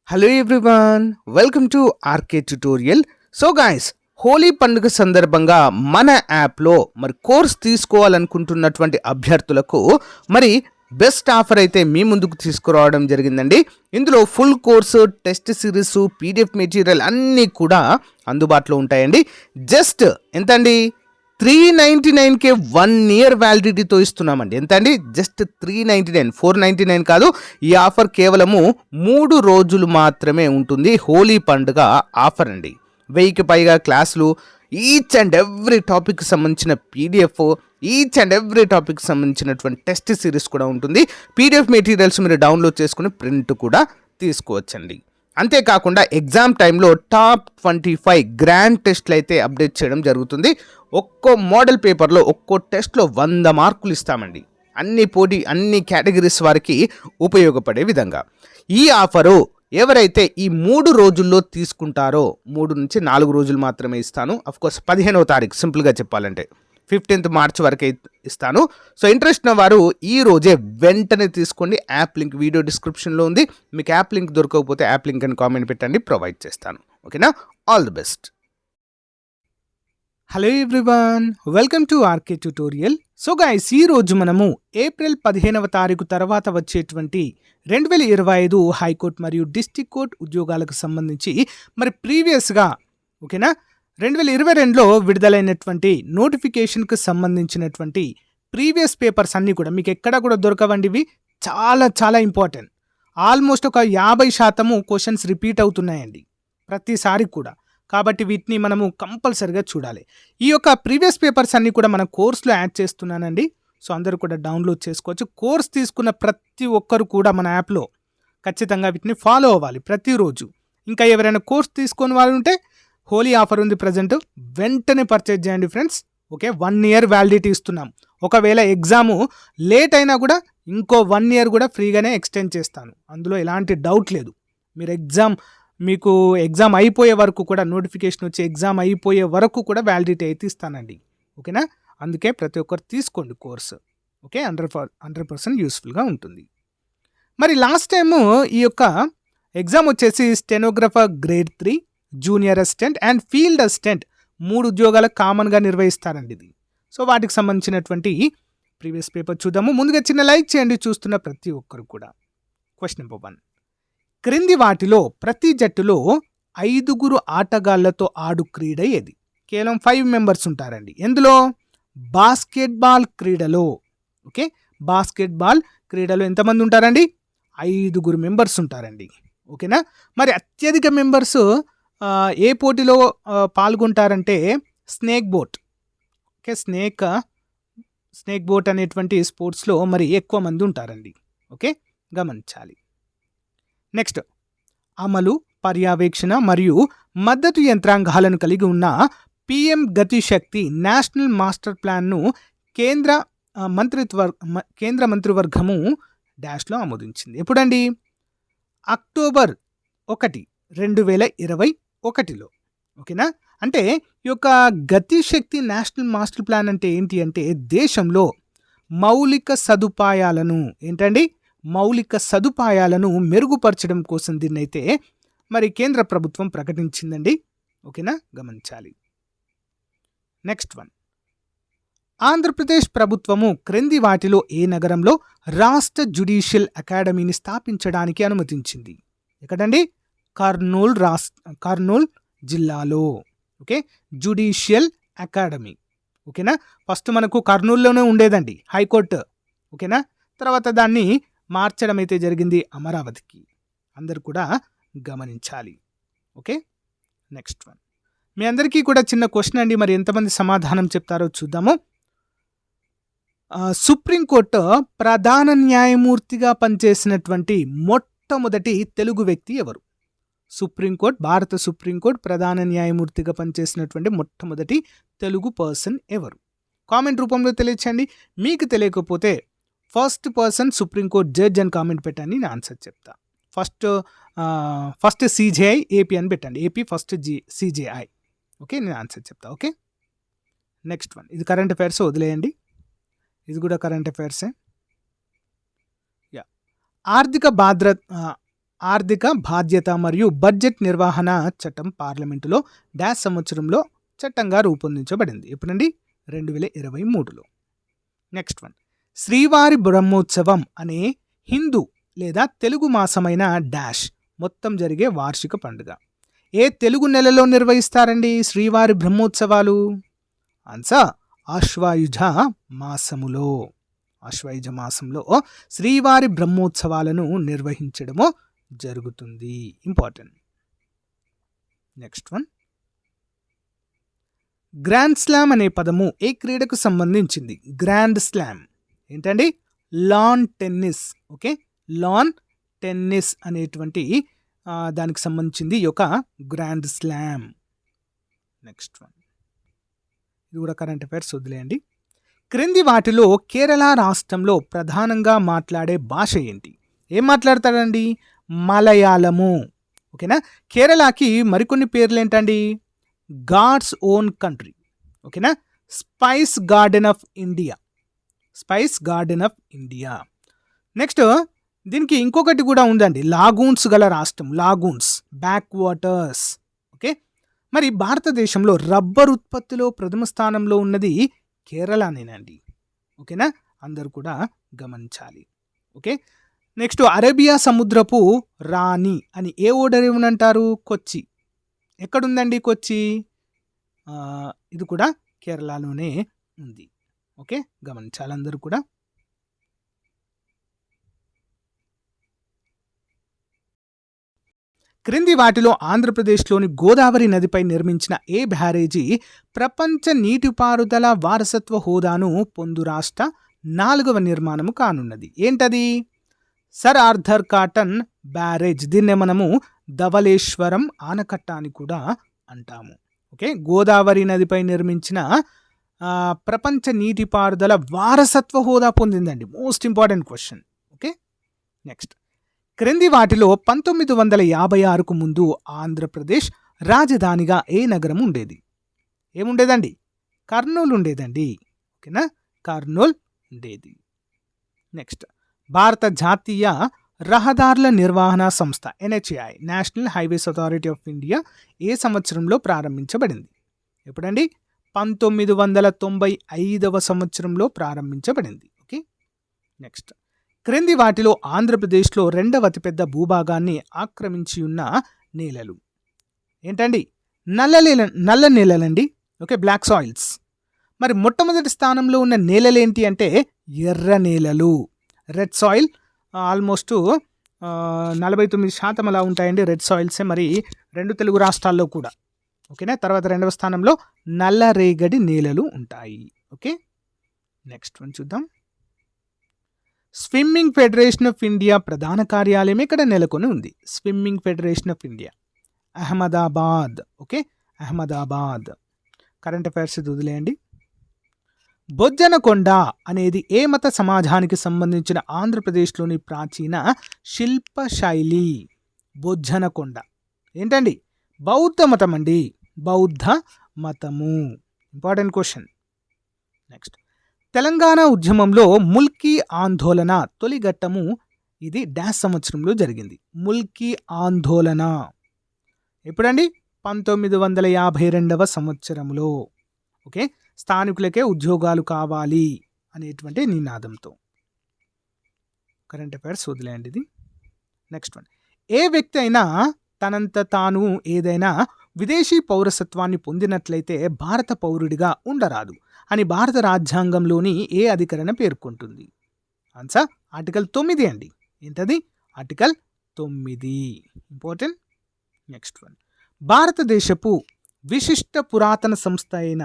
Hello everyone, welcome to RK tutorial. So guys, Holi పండుగ సందర్భంగా మన యాప్లో కోర్స్ తీసుకోవాలనుకుంటున్నటువంటి అభ్యర్థులకు బెస్ట్ ఆఫర్ అయితే మీ ముందుకు తీసుకురావడం జరిగిందండి. ఇందులో full course, test series, PDF material అన్నీ కూడా అందుబాటులో ఉంటాయండి. జస్ట్ ఎంతండి, 399కే 1 year వ్యాలిడిటీతో ఇస్తున్నామండి. ఎంత అండి? జస్ట్ 399, 499 కాదు. ఈ ఆఫర్ కేవలము 3 రోజులు మాత్రమే ఉంటుంది. హోలీ పండుగ ఆఫర్ అండి. 1000కి పైగా క్లాసులు, ఈచ్ అండ్ ఎవ్రీ టాపిక్ సంబంధించిన PDF, each and every topic సంబంధించినటువంటి టెస్ట్ సిరీస్ కూడా ఉంటుంది. పీడిఎఫ్ మెటీరియల్స్ మీరు డౌన్లోడ్ చేసుకుని ప్రింట్ కూడా తీసుకోవచ్చండి. అంతేకాకుండా ఎగ్జామ్ టైంలో టాప్ 25 గ్రాండ్ టెస్ట్లు అయితే అప్డేట్ చేయడం జరుగుతుంది. ఒక్కో మోడల్ పేపర్లో ఒక్కో టెస్ట్లో 100 మార్కులు ఇస్తామండి. అన్ని కేటగిరీస్ వారికి ఉపయోగపడే విధంగా ఈ ఆఫరు ఎవరైతే ఈ 3 రోజుల్లో తీసుకుంటారో, 3 నుంచి 4 రోజులు మాత్రమే ఇస్తాను. అఫ్కోర్స్ 15వ తారీఖు, సింపుల్గా చెప్పాలంటే 15th March వరకు ఇస్తాను. సో ఇంట్రెస్ట్ ఉన్న వారు ఈ రోజే వెంటనే తీసుకోండి. యాప్ లింక్ వీడియో డిస్క్రిప్షన్లో ఉంది. మీకు యాప్ లింక్ దొరకకపోతే యాప్ లింక్ అని కామెంట్ పెట్టండి, ప్రొవైడ్ చేస్తాను. ఓకేనా? All the best. Hello everyone, welcome to RK tutorial. So guys, ఈరోజు మనము ఏప్రిల్ 15వ తారీఖు తర్వాత వచ్చేటువంటి 2025 హైకోర్టు మరియు డిస్ట్రిక్ట్ కోర్ట్ ఉద్యోగాలకు సంబంధించి ప్రీవియస్గా, ఓకేనా, 2022లో విడుదలైనటువంటి నోటిఫికేషన్కి సంబంధించినటువంటి ప్రీవియస్ పేపర్స్ అన్నీ కూడా మీకు ఎక్కడ కూడా దొరకవండి. ఇవి చాలా చాలా ఇంపార్టెంట్. ఆల్మోస్ట్ ఒక 50% క్వశ్చన్స్ రిపీట్ అవుతున్నాయండి ప్రతిసారి కూడా. కాబట్టి వీటిని మనము కంపల్సరిగా చూడాలి. ఈ యొక్క ప్రీవియస్ పేపర్స్ అన్నీ కూడా మన కోర్సులో యాడ్ చేస్తున్నానండి. సో అందరూ కూడా డౌన్లోడ్ చేసుకోవచ్చు. కోర్స్ తీసుకున్న ప్రతి ఒక్కరు కూడా మన యాప్లో ఖచ్చితంగా వీటిని ఫాలో అవ్వాలి ప్రతిరోజు. ఇంకా ఎవరైనా కోర్స్ తీసుకొని వాళ్ళు ఉంటే హోలీ ఆఫర్ ఉంది ప్రజెంట్, వెంటనే పర్చేజ్ చేయండి ఫ్రెండ్స్. ఓకే, 1 year వ్యాలిడిటీ ఇస్తున్నాం. ఒకవేళ ఎగ్జాము లేట్ అయినా కూడా ఇంకో 1 year కూడా ఫ్రీగానే ఎక్స్టెండ్ చేస్తాను. అందులో ఎలాంటి డౌట్ లేదు. మీకు ఎగ్జామ్ అయిపోయే వరకు కూడా, నోటిఫికేషన్ వచ్చి ఎగ్జామ్ అయిపోయే వరకు కూడా వ్యాలిడిటీ అయితే ఇస్తానండి. ఓకేనా? అందుకే ప్రతి ఒక్కరు తీసుకోండి కోర్సు. ఓకే, 100% యూస్ఫుల్గా ఉంటుంది. లాస్ట్ టైము ఈ యొక్క ఎగ్జామ్ వచ్చేసి stenographer grade 3, junior assistant and field assistant 3 ఉద్యోగాలకు కామన్గా నిర్వహిస్తారండి ఇది. సో వాటికి సంబంధించినటువంటి ప్రీవియస్ పేపర్ చూద్దాము. ముందుగా చిన్న లైక్ చేయండి చూస్తున్న ప్రతి ఒక్కరు కూడా. క్వశ్చన్ నెంబర్ 1, క్రింది వాటిలో ప్రతి జట్టులో 5 ఆటగాళ్లతో ఆడు క్రీడ ఏది? కేవలం 5 members ఉంటారండి. ఎందులో? బాస్కెట్బాల్ క్రీడలో. ఓకే, బాస్కెట్బాల్ క్రీడలో ఎంతమంది ఉంటారండి? 5 members ఉంటారండి. ఓకేనా? అత్యధిక మెంబర్స్ ఏ పోటీలో పాల్గొంటారంటే snake boat. Okay, snake boat అనేటువంటి స్పోర్ట్స్లో ఎక్కువ మంది ఉంటారండి. ఓకే, గమనించాలి. నెక్స్ట్, అమలు, పర్యవేక్షణ మరియు మద్దతు యంత్రాంగాలను కలిగి ఉన్న పిఎం గతిశక్తి నేషనల్ మాస్టర్ ప్లాన్ను కేంద్ర మంత్రివర్గము డాష్లో ఆమోదించింది. ఎప్పుడండి? అక్టోబర్ 1, 2021లో. ఓకేనా? అంటే ఈ యొక్క గతిశక్తి నేషనల్ మాస్టర్ ప్లాన్ అంటే ఏంటి అంటే, దేశంలో మౌలిక సదుపాయాలను మెరుగుపరచడం కోసం దీన్నైతే కేంద్ర ప్రభుత్వం ప్రకటించిందండి. ఓకేనా? గమనించాలి. నెక్స్ట్ వన్, ఆంధ్రప్రదేశ్ ప్రభుత్వము క్రింది వాటిలో ఏ నగరంలో రాష్ట్ర జ్యుడిషియల్ అకాడమీని స్థాపించడానికి అనుమతించింది? ఎక్కడండి? కర్నూల్ జిల్లాలో. Okay, judicial academy. ఓకేనా? ఫస్ట్ మనకు కర్నూలులోనే ఉండేదండి హైకోర్టు. ఓకేనా? తర్వాత దాన్ని మార్చడం అయితే జరిగింది అమరావతికి. అందరు కూడా గమనించాలి. ఓకే, నెక్స్ట్ వన్, మీ అందరికీ కూడా చిన్న క్వశ్చన్ అండి. ఎంతమంది సమాధానం చెప్తారో చూద్దాము. సుప్రీంకోర్టు ప్రధాన న్యాయమూర్తిగా పనిచేసినటువంటి మొట్టమొదటి తెలుగు వ్యక్తి ఎవరు? భారత సుప్రీంకోర్టు ప్రధాన న్యాయమూర్తిగా పనిచేసినటువంటి మొట్టమొదటి తెలుగు పర్సన్ ఎవరు? కామెంట్ రూపంలో తెలియచేయండి. మీకు తెలియకపోతే ఫస్ట్ పర్సన్ సుప్రీంకోర్టు జడ్జ్ అని కామెంట్ పెట్టండి, నేను ఆన్సర్ చెప్తా. ఫస్ట్ సిజేఐ ఏపీ అని పెట్టండి. AP first CJI. ఓకే, నేను ఆన్సర్ చెప్తా. ఓకే, నెక్స్ట్ వన్, ఇది కరెంట్ అఫైర్స్, వదిలేయండి. ఇది కూడా కరెంట్ అఫైర్సే. ఆర్థిక ఆర్థిక బాధ్యత మరియు బడ్జెట్ నిర్వహణ చట్టం పార్లమెంటులో డాష్ సంవత్సరంలో చట్టంగా రూపొందించబడింది. ఎప్పుడండి? 2023లో. నెక్స్ట్ వన్, శ్రీవారి బ్రహ్మోత్సవం అనే హిందూ లేదా తెలుగు మాసమైన డాష్ మొత్తం జరిగే వార్షిక పండుగ. ఏ తెలుగు నెలలో నిర్వహిస్తారండి శ్రీవారి బ్రహ్మోత్సవాలు? ఆన్సర్ ఆశ్వయుజ మాసములో. ఆశ్వయుజ మాసంలో శ్రీవారి బ్రహ్మోత్సవాలను నిర్వహించడము జరుగుతుంది. Important. Next one, grand slam అనే పదము ఏ క్రీడకు సంబంధించింది? గ్రాండ్ స్లామ్ ఏంటండి? Lawn tennis. Okay, lawn tennis అనేటువంటి దానికి సంబంధించింది ఈ యొక్క గ్రాండ్ స్లామ్. నెక్స్ట్ వన్, ఇది కూడా కరెంట్ అఫైర్స్ వదిలేయండి. క్రింది వాటిలో కేరళ రాష్ట్రంలో ప్రధానంగా మాట్లాడే భాష ఏంటి? ఏం మాట్లాడతాడండి? మలయాళము. ఓకేనా. కేరళకి మరికొన్ని పేర్లు ఏంటండి? God's own country. ఓకేనా. Spice garden of India. Spice garden of India. Next దీనికి ఇంకొకటి కూడా ఉందండి, లాగూన్స్ గల రాష్ట్రం. Lagoons, backwaters. ఓకే. మరి భారతదేశంలో రబ్బర్ ఉత్పత్తిలో ప్రథమ స్థానంలో ఉన్నది కేరళనేనండి. ఓకేనా, అందరూ కూడా గమనించాలి. ఓకే. నెక్స్ట్ అరేబియా సముద్రపు రాణి అని ఏ ఓడరేవునంటారు? కొచ్చి. ఎక్కడుందండి కొచ్చి? ఇది కూడా కేరళలోనే ఉంది. ఓకే, గమనించాలి అందరూ కూడా. క్రింది వాటిలో ఆంధ్రప్రదేశ్లోని గోదావరి నదిపై నిర్మించిన ఏ బ్యారేజీ ప్రపంచ నీటిపారుదల వారసత్వ హోదాను పొందు రాష్ట్ర 4వ నిర్మాణము కానున్నది? ఏంటది? Sir Arthur cotton barrage. దీన్నే మనము ధవళేశ్వరం ఆనకట్ట అని కూడా అంటాము. ఓకే, గోదావరి నదిపై నిర్మించిన ప్రపంచ నీటిపారుదల వారసత్వ హోదా పొందిందండి. Most important question. Okay. Next, క్రింది వాటిలో 1956కు ముందు ఆంధ్రప్రదేశ్ రాజధానిగా ఏ నగరం ఉండేది? ఏముండేదండి? కర్నూలు ఉండేదండి. ఓకేనా, కర్నూలు ఉండేది. నెక్స్ట్, భారత జాతీయ రహదారుల నిర్వహణ సంస్థ NHAI, national highways authority of India ఏ సంవత్సరంలో ప్రారంభించబడింది? ఎప్పుడండి? 1995వ సంవత్సరంలో ప్రారంభించబడింది. ఓకే. నెక్స్ట్, క్రింది వాటిలో ఆంధ్రప్రదేశ్లో 2వ అతిపెద్ద భూభాగాన్ని ఆక్రమించి ఉన్న నేలలు ఏంటండి? నల్ల నేలలండి. Okay, black soils. మరి మొట్టమొదటి స్థానంలో ఉన్న నేలలు ఏంటి అంటే ఎర్ర నేలలు, రెడ్ సాయిల్. ఆల్మోస్ట్ 49% అలా ఉంటాయండి రెడ్ సాయిల్సే మరి 2 తెలుగు రాష్ట్రాల్లో కూడా. ఓకేనా. తర్వాత 2వ స్థానంలో నల్లరేగడి నేలలు ఉంటాయి. ఓకే. నెక్స్ట్ వన్ చూద్దాం. స్విమ్మింగ్ ఫెడరేషన్ ఆఫ్ ఇండియా ప్రధాన కార్యాలయం ఇక్కడ నెలకొని ఉంది? Swimming federation of India Ahmedabad. Okay, Ahmedabad. Current affairs వదిలేయండి. బొజ్జనకొండ అనేది ఏ మత సమాజానికి సంబంధించిన ఆంధ్రప్రదేశ్లోని ప్రాచీన శిల్పశైలి? బొజ్జనకొండ ఏంటండి? బౌద్ధ మతం అండి. బౌద్ధ మతము. Important question. నెక్స్ట్, తెలంగాణ ఉద్యమంలో ముల్కీ ఆందోళన తొలి ఘట్టము ఇది డాష్ సంవత్సరంలో జరిగింది? ముల్కీ ఆందోళన ఎప్పుడండి? 1952వ సంవత్సరంలో. ఓకే, స్థానికులకే ఉద్యోగాలు కావాలి అనేటువంటి నినాదంతో. కరెంట్ అఫైర్స్ వదిలేయండి ఇది. నెక్స్ట్ వన్, ఏ వ్యక్తి అయినా తనంత తాను ఏదైనా విదేశీ పౌరసత్వాన్ని పొందినట్లయితే భారత పౌరుడిగా ఉండరాదు అని భారత రాజ్యాంగంలోని ఏ అధికరణ పేర్కొంటుంది? ఆన్సర్ ఆర్టికల్ 9 అండి. ఏంటది? ఆర్టికల్ 9. ఇంపార్టెంట్. నెక్స్ట్ వన్, భారతదేశపు విశిష్ట పురాతన సంస్థ అయిన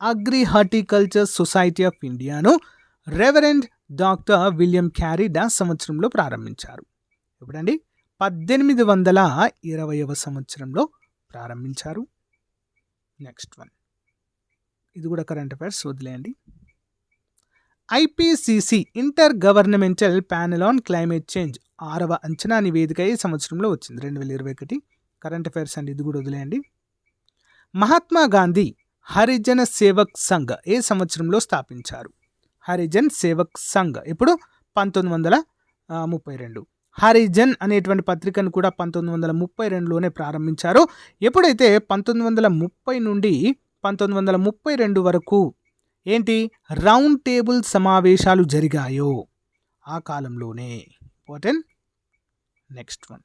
అగ్రి హార్టికల్చర్ సొసైటీ ఆఫ్ ఇండియాను reverend doctor William carry dash సంవత్సరంలో ప్రారంభించారు? ఎప్పుడండి? 1820వ సంవత్సరంలో ప్రారంభించారు. నెక్స్ట్ వన్, ఇది కూడా కరెంట్ అఫైర్స్ వదిలేయండి. IPCC inter governmental panel on climate change 6వ అంచనా నివేదిక ఏ సంవత్సరంలో వచ్చింది? 2021. కరెంట్ అఫైర్స్ అండి, ఇది కూడా వదిలేయండి. మహాత్మా గాంధీ హరిజన సేవక్ సంఘ్ ఏ సంవత్సరంలో స్థాపించారు? హరిజన్ సేవక్ సంఘ్ ఎప్పుడు? 1932. హరిజన్ అనేటువంటి పత్రికను కూడా 1932లోనే ప్రారంభించారు. ఎప్పుడైతే 1930 నుండి 1932 వరకు ఏంటి రౌండ్ టేబుల్ సమావేశాలు జరిగాయో ఆ కాలంలోనే. ఇంపార్టెంట్. నెక్స్ట్ వన్,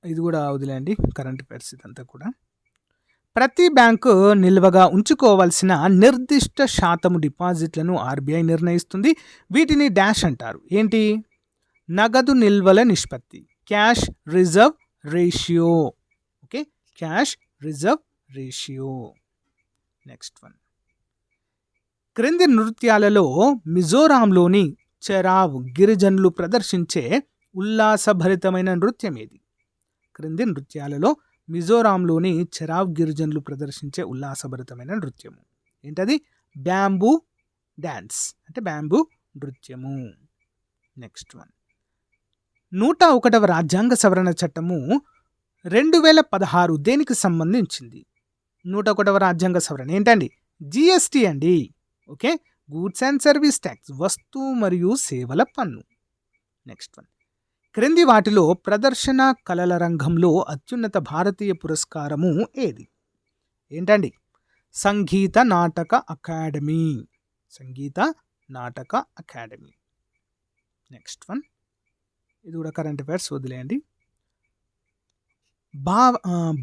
ఇది కూడా వదిలేండి, కరెంట్ అఫైర్స్ ఇదంతా కూడా. ప్రతి బ్యాంకు నిల్వగా ఉంచుకోవాల్సిన నిర్దిష్ట శాతము డిపాజిట్లను ఆర్బీఐ నిర్ణయిస్తుంది. వీటిని డాష్ అంటారు. ఏంటి? నగదు నిల్వల నిష్పత్తి, cash reserve ratio. Okay, cash reserve ratio. Next one, క్రింది నృత్యాలలో మిజోరాంలోని చెరావ్ గిరిజనులు ప్రదర్శించే ఉల్లాసభరితమైన నృత్యం ఏది? క్రింది నృత్యాలలో మిజోరాంలోని చెరావ్ గిరిజనులు ప్రదర్శించే ఉల్లాసభరితమైన నృత్యము ఏంటది? బ్యాంబూ డ్యాన్స్, అంటే బ్యాంబూ నృత్యము. నెక్స్ట్ వన్, 101వ రాజ్యాంగ సవరణ చట్టము 2016 దేనికి సంబంధించింది? 101వ రాజ్యాంగ సవరణ ఏంటండి? జిఎస్టీ అండి. Okay, goods and service tax, వస్తు మరియు సేవల పన్ను. నెక్స్ట్ వన్, క్రింది వాటిలో ప్రదర్శన కళల రంగంలో అత్యున్నత భారతీయ పురస్కారము ఏది? ఏంటండి? Sangeet Natak academy. Sangeet Natak academy. Next one, ఇది కూడా కరెంట్ అఫైర్స్ వదిలేయండి.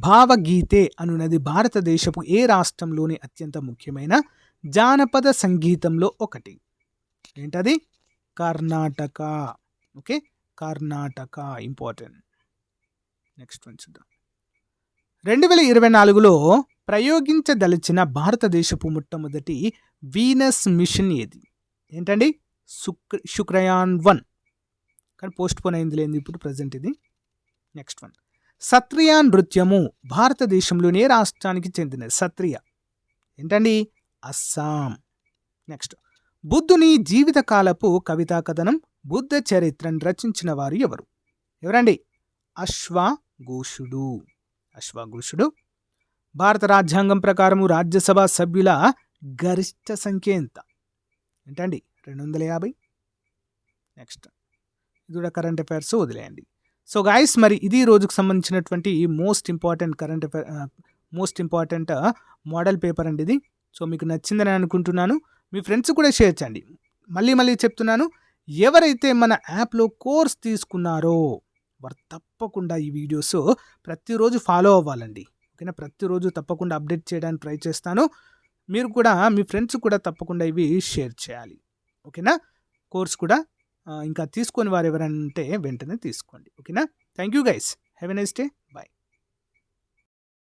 భావగీతే అనున్నది భారతదేశపు ఏ రాష్ట్రంలోని అత్యంత ముఖ్యమైన జానపద సంగీతంలో ఒకటి? ఏంటది? Karnataka. Okay, Karnataka. Important. Next one చూద్దాం. 2024లో ప్రయోగించదలిచిన భారతదేశపు మొట్టమొదటి వీనస్ మిషన్ ఏది? ఏంటండి? శుక్రయాన్ 1, కానీ పోస్ట్ పోన్ అయింది లేదు ఇప్పుడు ప్రజెంట్ ఇది. నెక్స్ట్ వన్, సత్రియ నృత్యము భారతదేశంలోని ఏ రాష్ట్రానికి చెందినది? సత్రియ ఏంటండి? అస్సాం. నెక్స్ట్, బుద్ధుని జీవితకాలపు కవితా కథనం బుద్ధ చరిత్రను రచించిన వారు ఎవరు? ఎవరండి? అశ్వఘోషుడు. అశ్వఘోషుడు. భారత రాజ్యాంగం ప్రకారము రాజ్యసభ సభ్యుల గరిష్ట సంఖ్య ఎంత? ఏంటండి? 250. నెక్స్ట్, ఇది కూడా కరెంట్ అఫైర్స్ వదిలేయండి. సో గాయస్, మరి ఇది రోజుకు సంబంధించినటువంటి మోస్ట్ ఇంపార్టెంట్ మోడల్ పేపర్ అండి ఇది. సో మీకు నచ్చిందని అనుకుంటున్నాను. మీ ఫ్రెండ్స్ కూడా షేర్ చేయండి. మళ్ళీ చెప్తున్నాను, ఎవరైతే మన యాప్లో కోర్స్ తీసుకున్నారో వారు తప్పకుండా ఈ వీడియోస్ ప్రతిరోజు ఫాలో అవ్వాలండి. ఓకేనా? ప్రతిరోజు తప్పకుండా అప్డేట్ చేయడానికి ట్రై చేస్తాను. మీరు కూడా మీ ఫ్రెండ్స్ కూడా తప్పకుండా ఇవి షేర్ చేయాలి. ఓకేనా? కోర్స్ కూడా ఇంకా తీసుకొని వారు ఎవరంటే వెంటనే తీసుకోండి. ఓకేనా? Thank you guys. Have a nice day.